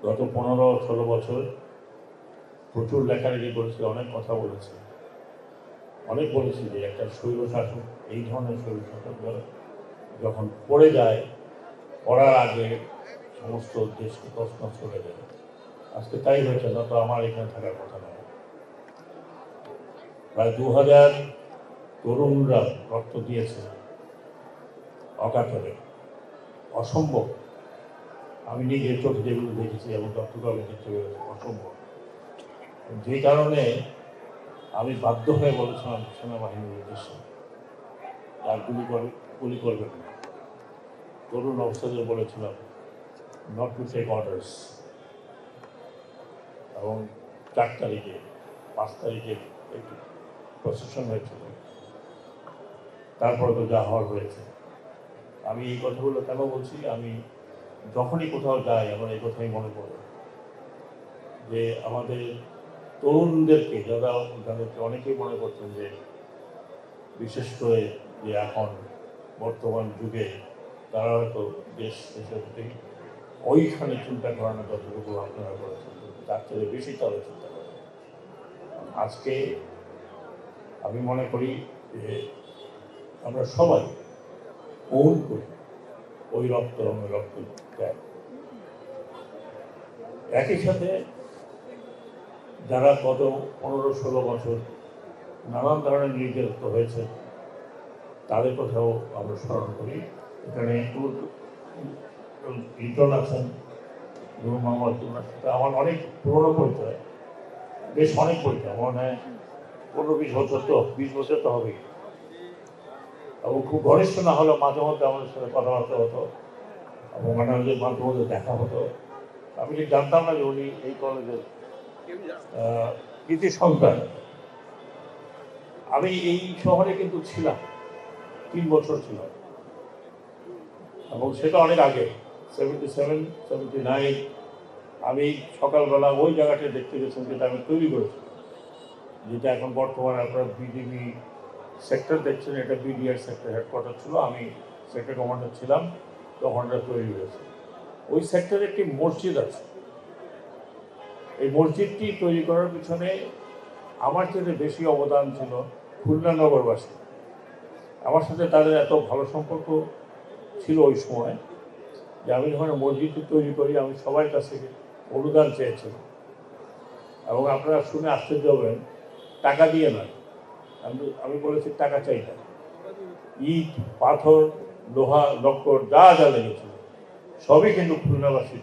গত 15-16 বছর প্রচুর লেখালেখি করেছি, অনেক কথা বলেছি, অনেক বলেছি যে একটা স্বৈরশাসক, এই ধরনের স্বৈরশাসক যখন পড়ে যায়, পড়ার আগে সমস্ত দেশকে প্রশ্ন চলে যায়। আজকে তাই হয়েছে, না তো আমার এখানে থাকার কথা নয়। প্রায় 2000 তরুণরা রক্ত দিয়েছে অকাতরে, অসম্ভব। আমি নিজের চোখে যেগুলো দেখেছি এবং চট্টগ্রামে দেখতে পেরেছি, অসম্ভব। যে কারণে আমি বাধ্য হয়ে বলেছিলাম সেনাবাহিনীর উদ্দেশ্যে আর গুলি করবেন না। তরুণ অফিসারদের বলেছিলাম নট টু টেক অর্ডার্স। এবং 4 তারিখে 5 তারিখে একটু প্রসেশন হয়েছিল, তারপরে তো যা হওয়ার হয়েছে। আমি এই কথাগুলো কেন বলছি, আমি যখনই কোথাও যাই আমার এই কথাই মনে পড়ে যে আমাদের তরুণদেরকে যাদেরকে অনেকেই মনে করছেন যে বিশেষ করে যে এখন বর্তমান যুগে তারা হয়তো দেশের প্রতি ওইখানে চিন্তা করে না যতটুকু আপনারা করেছেন, তার চেয়ে বেশি তারা চিন্তা করে। আজকে আমি মনে করি যে আমরা সবাই ওন করি ওই রক্ত ত্যাগ। একই সাথে যারা গত 15-16 বছর নানান ধরনের নির্যাতিত হয়েছে তাদের কথাও আমরা স্মরণ করি। এখানে লিটন আছেন, নূর মোহাম্মদ, ওনার সাথে আমার অনেক পুরনো পরিচয়, বেশ অনেক পরিচয়, মনে হয় 15-20 বছর, তো 20 বছর তো হবেই। এবং খুব ঘনিষ্ঠ না হলেও মাঝে মধ্যে আমাদের সাথে কথাবার্তা হতো এবং মাঝে মধ্যে দেখা হতো। আমি ঠিক জানতাম না যে উনি এই কলেজের কৃতি সন্তান। আমি এই শহরে কিন্তু ছিলাম 3 বছর ছিলাম, এবং সেটা অনেক আগে, 77-79। আমি সকালবেলা ওই জায়গাটা দেখতে গেছিলাম যেটা আমি তৈরি করেছি, যেটা এখন বর্তমানে আপনার বিডিবি সেক্টর দেখছেন। এটা বিডিআর সেক্টর হেডকোয়ার্টার ছিল, আমি সেক্টর কমান্ডার ছিলাম তখন এটা তৈরি হয়েছে। ওই সেক্টরে একটি মসজিদ আছে। এই মসজিদটি তৈরি করার পিছনে আমার চেয়ে বেশি অবদান ছিল খুলনা নগরবাসী। আমার সাথে তাদের এত ভালো সম্পর্ক ছিল ওই সময় যে আমি যখন মসজিদটি তৈরি করি আমি সবার কাছ থেকে অনুদান চেয়েছিলাম। এবং আপনারা শুনে আশ্চর্য হবেন, টাকা দিয়ে নয়, আমি বলেছি টাকা চাই না। ইট, পাথর, লোহা, লক্কর যা যা লেগেছিল সবই কিন্তু খুলনাবাসী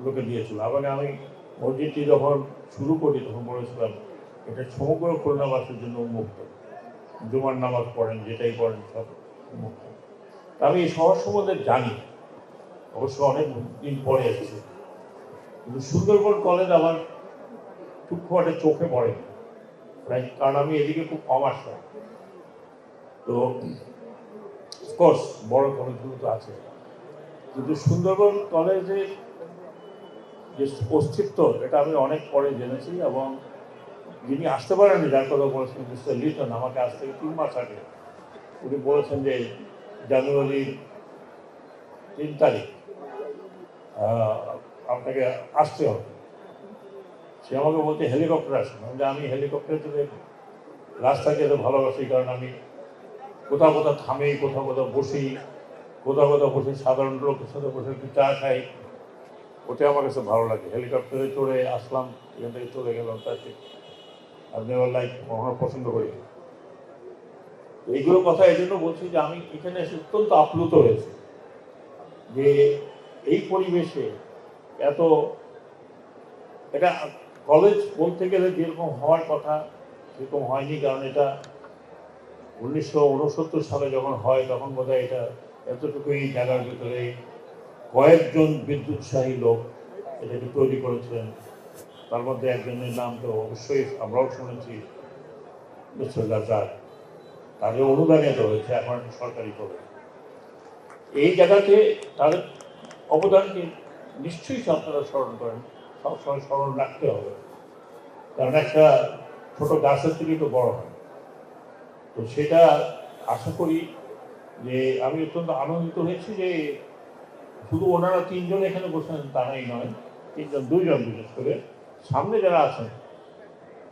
লোকে দিয়েছিল। এবং আমি মসজিদটি যখন শুরু করি তখন বলেছিলাম এটা সমগ্র খুলনাবাসীর জন্য উন্মুক্ত, জুমার নামাজ পড়েন, যেটাই পড়েন সব উন্মুক্ত। আমি এই শহর সম্বন্ধে জানি, অবশ্য অনেক দিন পরে এসেছি, কিন্তু সুন্দরবন কলেজ আমার খুব একটা চোখে পড়ে, কারণ আমি এদিকে খুব কম আসতাম। তো অফকোর্স বড় কলেজগুলো তো আছে, কিন্তু সুন্দরবন কলেজের যে অস্তিত্ব এটা আমি অনেক পরে জেনেছি। এবং যিনি আসতে পারেননি, যার কথা বলেছেন মিস্টার লিটন, আমাকে আজ থেকে 3 মাস আগে উনি বলেছেন যে জানুয়ারির 3 তারিখ আপনাকে আসতে হবে। সে আমাকে বলতে হেলিকপ্টার আসেন, যে আমি হেলিকপ্টারে চলে রাস্তা যেতে ভালোবাসি, কারণ আমি কোথাও কোথাও থামি, কোথাও কোথাও বসি, কোথাও বসে সাধারণ লোকের সাথে বসে একটু চা খাই, ওটা আমার কাছে ভালো লাগে। হেলিকপ্টারে চড়ে আসলাম, এখান থেকে চলে গেলাম, তার ঠিক আপনি আমার লাইফ কখনো পছন্দ করি। এইগুলো কথা এই জন্য বলছি যে আমি এখানে এসে অত্যন্ত আপ্লুত হয়েছি যে এই পরিবেশে এত, এটা কলেজ বলতে গেলে যেরকম হওয়ার কথা সেরকম হয়নি। কারণ এটা 1969 সালে যখন হয় তখন বোধহয় এটা এতটুকুই জায়গার ভিতরে কয়েকজন বিদ্যুৎসাহী লোক এটাকে তৈরি করেছিলেন। তার মধ্যে একজনের নাম তো অবশ্যই আমরাও শুনেছি, মিস্টার রাজাক। তাদের অনুদানে তো হয়েছে, এখন সরকারি কলেজ। এই জায়গাতে তাদের অবদানকে নিশ্চয়ই আপনারা স্মরণ করেন, সবসময় স্মরণ রাখতে হবে। কারণ একটা ছোট গাছের থেকে তো বড় হয়। তো সেটা আশা করি যে আমি অত্যন্ত আনন্দিত হয়েছি যে শুধু ওনারা 3 জন এখানে বসেন তারাই নয়, দুইজন বিশেষ করে সামনে যারা আছেন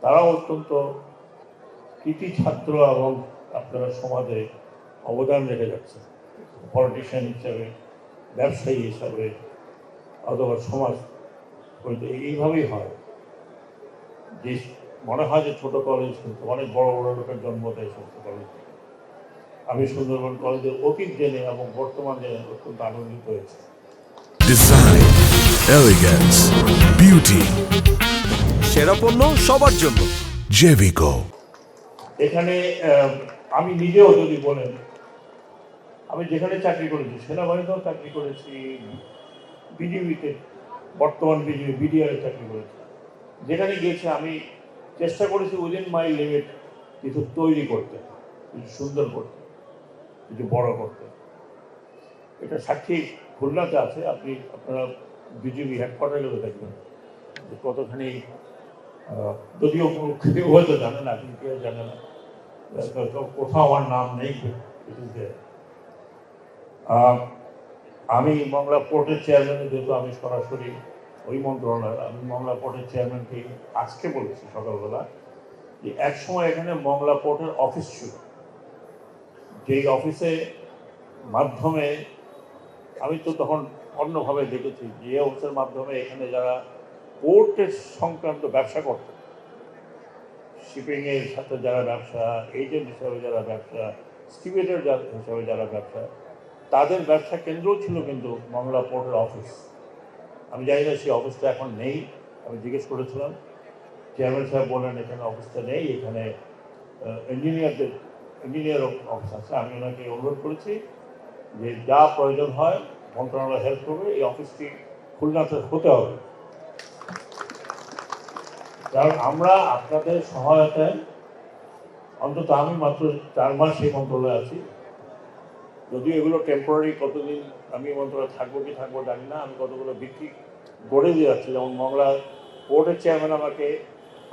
তারাও অত্যন্ত কৃতি ছাত্র এবং আপনারা সমাজে অবদান রেখে যাচ্ছে, পলিটিশিয়ান হিসাবে, ব্যবসায়ী হিসাবে অথবা সমাজ এইভাবেই হয়। যে মনে হয় যে ছোট কলেজ, কিন্তু অনেক বড় বড় লোকের জন্ম দেয় সমস্ত কলেজ। আমি সুন্দরবন কলেজের অতীত জেনে এবং বর্তমান জেনে অত্যন্ত আনন্দিত হয়েছি। ডিজাইন, এলিগেন্স, বিউটি, সেরা পণ্য সবার জন্য জেভিকো। এখানে আমি নিজেও যদি বলেন, আমি যেখানে চাকরি করেছি, সেনাবাহিনীতেও চাকরি করেছি, বিজিবিতে, বর্তমান বিজিবি বিডিআরে চাকরি করেছি। যেখানে গিয়েছি আমি চেষ্টা করেছি উইদিন মাই লিমিট কিছু তৈরি করতে, কিছু সুন্দর করতে, কিছু বড় করতে। এটা সাক্ষী খুলনাতে আছে, আপনারা বিজিবি হেডকোয়ার্টার গেলে দেখবেন যে কতখানি, যদিও কেউ হয়তো জানে না, কিন্তু কেউ জানে না, কোথাও আমার নাম নেই কিছুতে। আমি মংলা পোর্টের চেয়ারম্যান, যেহেতু আমি সরাসরি ওই মন্ত্রণালয়, আমি মংলা পোর্টের চেয়ারম্যানকে আজকে বলেছি সকালবেলা যে এক সময় এখানে মংলা পোর্টের অফিস ছিল, যেই অফিসে মাধ্যমে আমি তো তখন অন্যভাবে দেখেছি যে অফিসের মাধ্যমে এখানে যারা পোর্টের সংক্রান্ত ব্যবসা করত, শিপিংয়ের সাথে যারা ব্যবসা, এজেন্ট হিসাবে যারা ব্যবসা, স্টিভেডের হিসাবে যারা ব্যবসা, তাদের ব্যবসা কেন্দ্র ছিল কিন্তু মংলা পোর্টের অফিস। আমি জানি না সেই অফিসটা এখন নেই, আমি জিজ্ঞেস করেছিলাম, চেয়ারম্যান সাহেব বললেন এখানে অফিসটা নেই, এখানে ইঞ্জিনিয়ার অফিস আছে। আমি ওনাকে অনুরোধ করেছি যে যা প্রয়োজন হয় মন্ত্রণালয় হেল্প করবে, এই অফিসটি খুলনাতে হতে হবে। কারণ আমরা আপনাদের সহায়তায়, অন্তত আমি মাত্র 4 মাস এই মন্ত্রণালয়ে আছি, যদিও এগুলো টেম্পোরারি, কতদিন আমি মন্ত্রণালয়ে থাকবো কি থাকবো জানি না, আমি কতগুলো ভিত্তি গড়ে দিয়ে যাচ্ছি। যেমন মংলা পোর্টের চেয়ারম্যান আমাকে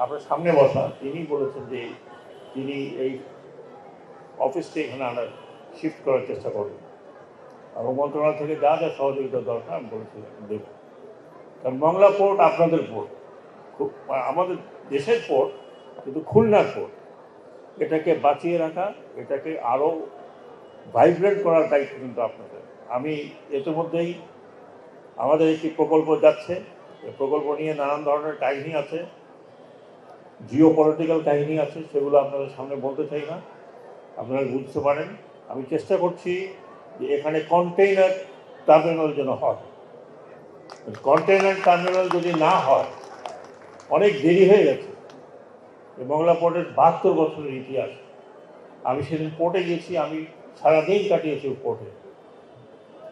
আপনার সামনে বসা, তিনি বলেছেন যে তিনি এই অফিসটি এখানে আনার শিফট করার চেষ্টা করবেন, এবং মন্ত্রণালয় থেকে যা যা সহযোগিতা দরকার আমি বলেছিলাম দেব। কারণ মংলা পোর্ট আপনাদের পোর্ট, খুব আমাদের দেশের পোর্ট, কিন্তু খুলনার পোর্ট, এটাকে বাঁচিয়ে রাখা, এটাকে আরও ভাইব্রেন্ট করার দায়িত্ব কিন্তু আপনাদের। আমি ইতিমধ্যেই আমাদের একটি প্রকল্প যাচ্ছে, এই প্রকল্প নিয়ে নানান ধরনের কাহিনী আছে, জিও পলিটিক্যাল কাহিনী আছে, সেগুলো আপনাদের সামনে বলতে চাই না, আপনারা বুঝতে পারেন। আমি চেষ্টা করছি যে এখানে কন্টেইনার টার্মিনাল যেন হয়। কন্টেইনার টার্মিনাল যদি না হয়, অনেক দেরি হয়ে গেছে। মংলা পোর্টের 72 বছরের ইতিহাস। আমি সেদিন পোর্টে গেছি, আমি সারাদিন কাটিয়েছি পোর্টে,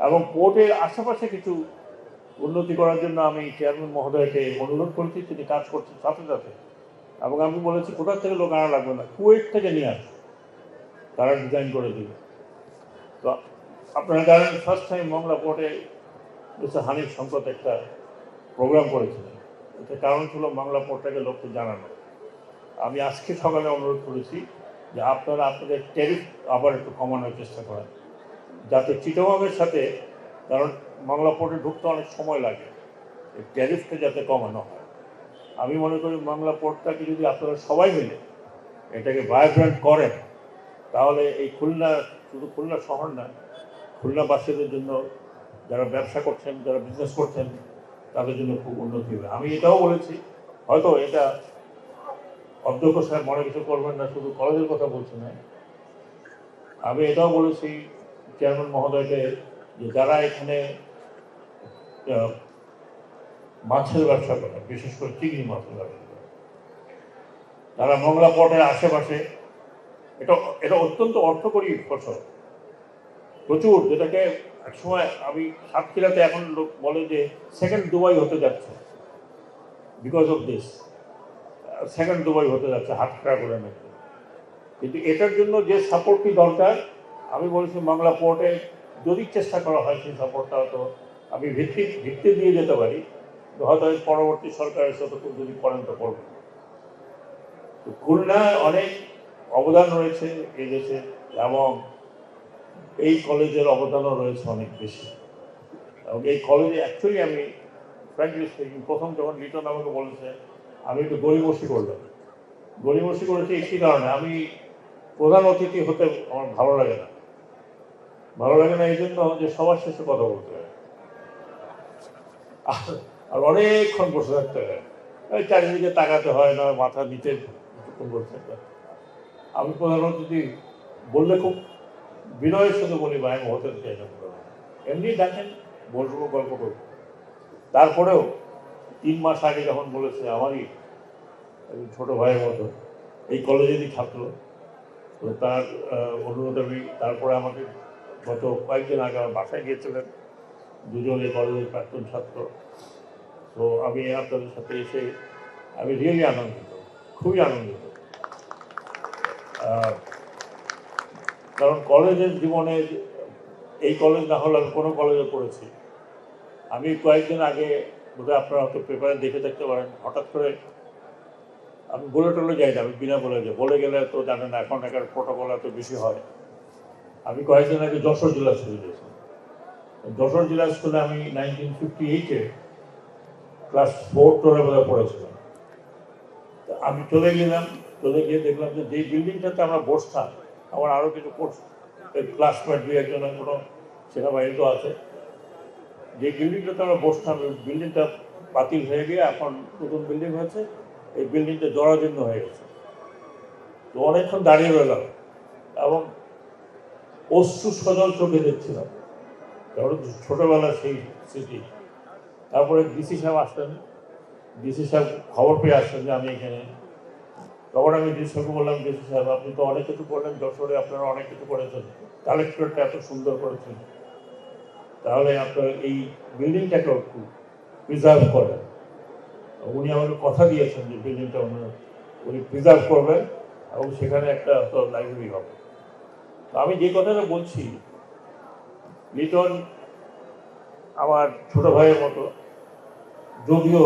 এবং পোর্টের আশেপাশে কিছু উন্নতি করার জন্য আমি চেয়ারম্যান মহোদয়কে অনুরোধ করেছি, তিনি কাজ করছেন সাথে সাথে। এবং আমি বলেছি কোথার থেকে লোক আনা লাগবে না, কুয়েট থেকে নিয়ে আস, তারা ডিজাইন করে দিবে। তো আপনারা জানেন ফার্স্ট টাইম মংলা পোর্টে মিস্টার হানিফ সংকট একটা প্রোগ্রাম করেছিলেন, এটার কারণ ছিল বাংলা পোর্টটাকে লোককে জানানো। আমি আজকে সকালে অনুরোধ করেছি যে আপনারা আপনাদের ট্যারিফ আবার একটু কমানোর চেষ্টা করেন, যাতে চিটাগংয়ের সাথে, কারণ বাংলা পোর্টে ঢুকতে অনেক সময় লাগে, এই ট্যারিফটা যাতে কমানো হয়। আমি মনে করি বাংলা পোর্টটাকে যদি আপনারা সবাই মিলে এটাকে ভাইব্রেন্ট করেন, তাহলে এই খুলনা, শুধু খুলনা শহর না, খুলনাবাসীদের জন্য, যারা ব্যবসা করছেন, যারা বিজনেস করছেন, তাদের জন্য খুব উন্নতি হবে। আমি এটাও বলেছি, হয়তো এটা অধ্যক্ষ সাহেব মনে কিছু করবেন না, শুধু কলেজের কথা বলছি না, আমি এটাও বলেছি চেয়ারম্যান মহোদয়কে যে যারা এখানে মাছের ব্যবসা করে, বিশেষ করে চিংড়ি মাছের ব্যবসা করে, তারা মংলা পোর্টের আশেপাশে, এটা এটা অত্যন্ত অর্থকরী ফসল, প্রচুর, যেটাকে একসময় আমি সাতক্ষীরাতে এখন লোক বলে যে সেকেন্ড দুবাই হতে যাচ্ছে, because of this, second Dubai হতে যাচ্ছে হাতখাড়া করে নাকি। কিন্তু এটার জন্য যে সাপোর্টটি দরকার, আমি বলেছি বাংলা পোর্টে যদি চেষ্টা করা হয় সেই সাপোর্টটা হয়তো আমি ভিত্তি দিয়ে যেতে পারি, হয়তো পরবর্তী সরকারের সাথে যদি করেন তো করবেন। তো খুলনায় অনেক অবদান রয়েছে এই দেশে, এবং এই কলেজের অবদানও রয়েছে অনেক বেশি, এবং এই কলেজে অ্যাকচুয়ালি আমি ফ্র্যাঙ্কলি স্পিকিং, প্রথম যখন লিটন আমাকে বলেছে, আমি একটু গড়িমসি করলাম। গড়িমসি করেছি একটি কারণে, আমি প্রধান অতিথি হতে আমার ভালো লাগে না। ভালো লাগে না এই জন্য যে সবার শেষে কথা বলতে হয়, আর অনেকক্ষণ বসে থাকতে হয়, ওই চারিদিকে তাকাতে হয় না, মাথা নিচে কিছুক্ষণ বসে থাকতে হয়। আমি প্রধান অতিথি বললে খুব বিনয়ের সাথে বলি, ভাই আমি হতে চাই না, এমনি ডাকেন, বসবো, গল্প করবো। তারপরেও 3 মাস আগে যখন বলেছে, আমারই একজন ছোট ভাইয়ের মতো এই কলেজেরই ছাত্র, তো তার অনুরোধ আমি, তারপরে আমাকে গত কয়েকদিন আগে আমার বাসায় গিয়েছিলেন দুজন এই কলেজের প্রাক্তন ছাত্র। তো আমি আপনাদের সাথে এসে আমি রিয়েলি আনন্দিত, খুবই আনন্দিত। কারণ কলেজের জীবনে, এই কলেজ না হলে আমি কোনো কলেজে পড়েছি। আমি কয়েকদিন আগে, বোধহয় আপনারা হয়তো পেপারে দেখে দেখতে পারেন, হঠাৎ করে আমি বলে টলে যাই না, আমি বিনা বলে যাই, বলে গেলে তো জানেন না এখন এখানে প্রোটোকল এত বেশি হয়। আমি কয়েকদিন আগে যশোর জেলা স্কুলে গেছি। যশোর জেলা স্কুলে আমি 1958-এ ক্লাস 4 টোরে বোধহয় পড়েছিলাম। আমি চলে গেলাম, চলে গিয়ে দেখলাম যে যেই বিল্ডিংটাতে আমরা বসতাম, আমার আরও কিছু ক্লাসমেট 2-1 কোনো সেনাবাহিনী তো আছে, যে বিল্ডিংটাতে আমরা বসতাম ওই বিল্ডিংটা বাতিল হয়ে গিয়ে এখন নতুন বিল্ডিং হয়েছে, এই বিল্ডিংটা জরাজীর্ণ হয়ে গেছে। তো অনেকক্ষণ দাঁড়িয়ে রইলাম এবং অশ্রু সজল চোখে দেখছিলাম, কারণ ছোটোবেলার সেই স্মৃতি। তারপরে ডিসি সাহেব আসলেন, ডিসি সাহেব খবর পেয়ে আসলেন যে আমি এখানে। তখন আমি ডিসি সাহেবকে বললাম, ডিসি সাহেব আপনি তো অনেক কিছু করলেন যশোরে, আপনারা অনেক কিছু করেছেন, কালেক্টরেটটা এত সুন্দর করেছেন, তাহলে আপনার এই বিল্ডিংটাকেও একটু প্রিজার্ভ করেন। উনি আমাকে কথা দিয়েছেন যে বিল্ডিংটা উনি প্রিজার্ভ করবেন এবং সেখানে একটা লাইব্রেরি হবে। তো আমি যে কথাটা বলছি, লিটন আমার ছোট ভাইয়ের মতো, যদিও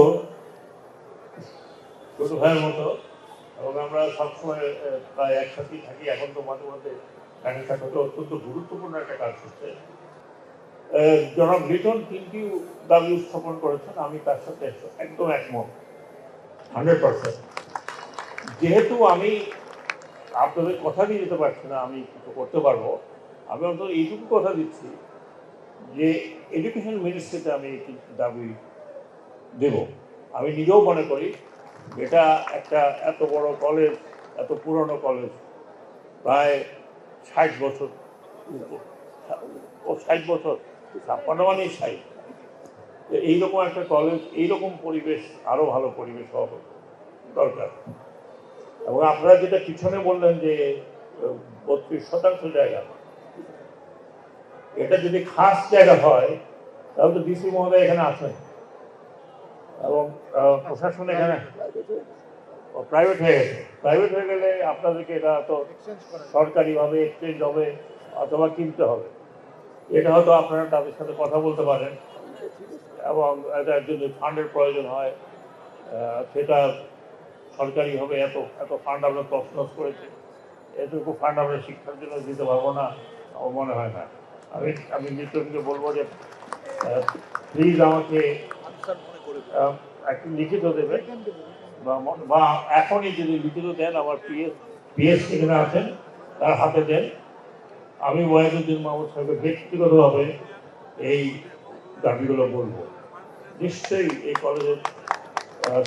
ছোট ভাইয়ের মতো, এবং আমরা সবসময় প্রায় একসাথেই থাকি। এখন তো মাঝে মাঝে দেখা সাক্ষাৎ অত্যন্ত গুরুত্বপূর্ণ একটা কাজ করছে। জনাব লিটন 3টি দাবি উত্থাপন করেছেন, আমি তার সাথে একদম একমত, 100%। যেহেতু আমি আপনাদের কথা দিয়ে যেতে পারছি না আমি কিছু করতে পারবো, আমি অন্তত এইটুকু কথা দিচ্ছি যে এডুকেশন মিনিস্ট্রিতে আমি একটি দাবি দেব। আমি নিজেও মনে করি এটা একটা এত বড় কলেজ, এত পুরনো কলেজ, প্রায় 60 বছর, ও 60 বছর, 56 মানে 60। এইরকম একটা কলেজ, এইরকম পরিবেশ, আরও ভালো পরিবেশ হওয়া দরকার। এবং আপনারা যেটা পিছনে বললেন যে 32% জায়গা, এটা যদি খাস জায়গা হয় তাহলে তো ডিসি মহোদয় এখানে আছেন এবং প্রশাসন এখানে প্রাইভেট হয়ে গেছে। প্রাইভেট হয়ে গেলে আপনাদেরকে এটা তো সরকারিভাবে এক্সচেঞ্জ হবে অথবা কিনতে হবে। এটা হয়তো আপনারা তাদের সাথে কথা বলতে পারেন, এবং এটার জন্য ফান্ডের প্রয়োজন হয়, সেটা সরকারিভাবে এত এত ফান্ড আমরা তছনছ করেছি, এটুকু ফান্ড আমরা শিক্ষার জন্য দিতে পারবো না, আমার মনে হয় না। আমি নিশ্চয়কে বলবো যে প্লিজ আমাকে একটু লিখিত দেবেন, বা এখনই যদি লিখিত দেন, আমার পিএস এখানে আছেন, তার হাতে দেন। আমি ওয়াহিদুদ্দিন মাহমুদ সাহেবের ব্যক্তিগতভাবে এই দাবিগুলো বলবো। নিশ্চয়ই এই কলেজের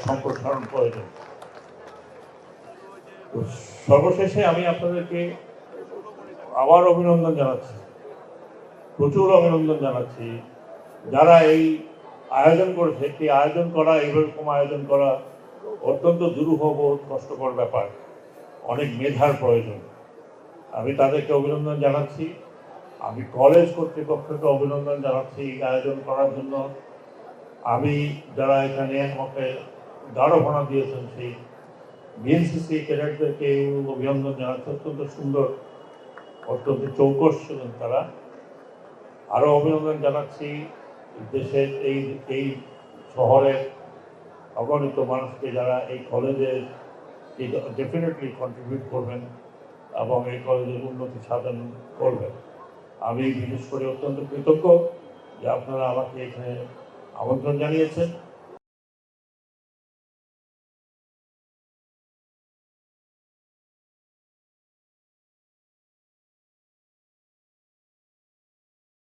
সম্প্রসারণ প্রয়োজন। সর্বশেষে আমি আপনাদেরকে আবার অভিনন্দন জানাচ্ছি, প্রচুর অভিনন্দন জানাচ্ছি। যারা এই আয়োজন করেছে, একটি আয়োজন করা, এইরকম আয়োজন করা অত্যন্ত দুরূহ, বহুত কষ্টকর ব্যাপার, অনেক মেধার প্রয়োজন। আমি তাদেরকে অভিনন্দন জানাচ্ছি। আমি কলেজ কর্তৃপক্ষকে অভিনন্দন জানাচ্ছি আয়োজন করার জন্য। আমি যারা এখানে আমাকে গাঢ়ভনা দিয়েছেন সেই বিএনসিসি ক্যাডেটদেরকে অভিনন্দন জানাচ্ছি। অত্যন্ত সুন্দর, অত্যন্ত চৌকস ছিলেন তারা। আরও অভিনন্দন জানাচ্ছি দেশের এই শহরের অগণিত মানুষকে, যারা এই কলেজে ডেফিনেটলি কন্ট্রিবিউট করবেন এবং এই কলেজের উন্নতি সাধন করবেন। আমি বিশেষ করে অত্যন্ত কৃতজ্ঞ যে আপনারা আমাকে এখানে আমন্ত্রণ জানিয়েছেন।